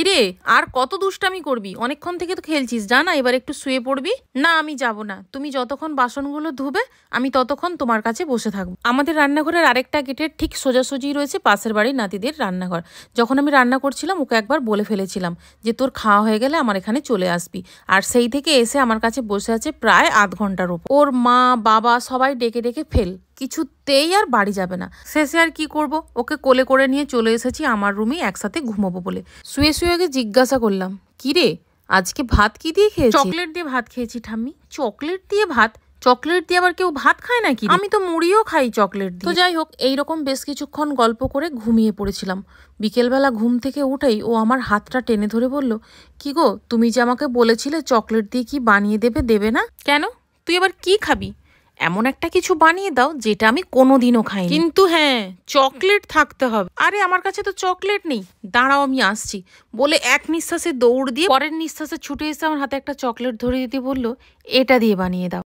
কিরে, আর কত দুষ্টামি করবি? অনেকক্ষণ থেকে তো খেলছিস, জানা এবার একটু শুয়ে পড়বি। না, আমি যাব না। তুমি যতক্ষণ বাসনগুলো ধুবে আমি ততক্ষণ তোমার কাছে বসে থাকবো। আমাদের রান্নাঘরের আরেকটা গেটের ঠিক সোজাসুজি রয়েছে পাশের বাড়ির নাতিদের রান্নাঘর। যখন আমি রান্না করছিলাম ওকে একবার বলে ফেলেছিলাম যে তোর খাওয়া হয়ে গেলে আমার এখানে চলে আসবি। আর সেই থেকে এসে আমার কাছে বসে আছে প্রায় আধ ঘন্টার ওপর। ওর মা বাবা সবাই ডেকে ডেকে ফেল, কিছুতেই আর বাড়ি যাবে না। শেষে আর কি করব, ওকে কোলে করে নিয়ে চলে এসেছি আমার রুমে একসাথে ঘুমাবো বলে। শুয়ে শুয়ে ওকে জিজ্ঞাসা করলাম, কি রে আজকে ভাত কি দিয়ে খেয়েছি? চকলেট দিয়ে ভাত খেয়েছি ঠাম্মি। চকলেট দিয়ে ভাত? চকলেট দিয়ে আবার কেউ ভাত খায় নাকি? আমি তো মুড়িও খাই চকলেট দিয়ে। তো যাই হোক, এইরকম বেশ কিছুক্ষণ গল্প করে ঘুমিয়ে পড়েছিলাম। বিকেলবেলা ঘুম থেকে উঠেই ও আমার হাতটা টেনে ধরে বলল, কি গো, তুমি যে আমাকে বলেছিলে চকলেট দিয়ে কি বানিয়ে দেবে না কেন? তুই আবার কি খাবি? এমন একটা কিছু বানিয়ে দাও যেটা আমি কোনোদিনও খাইনি। কিন্তু হ্যাঁ, চকলেট থাকতে হবে। আরে আমার কাছে তো চকলেট নেই, দাঁড়াও আমি আসছি বলে এক নিঃশ্বাসে দৌড় দিয়ে পরের নিঃশ্বাসে ছুটে এসে আমার হাতে একটা চকলেট ধরে দিতে বললো, এটা দিয়ে বানিয়ে দাও।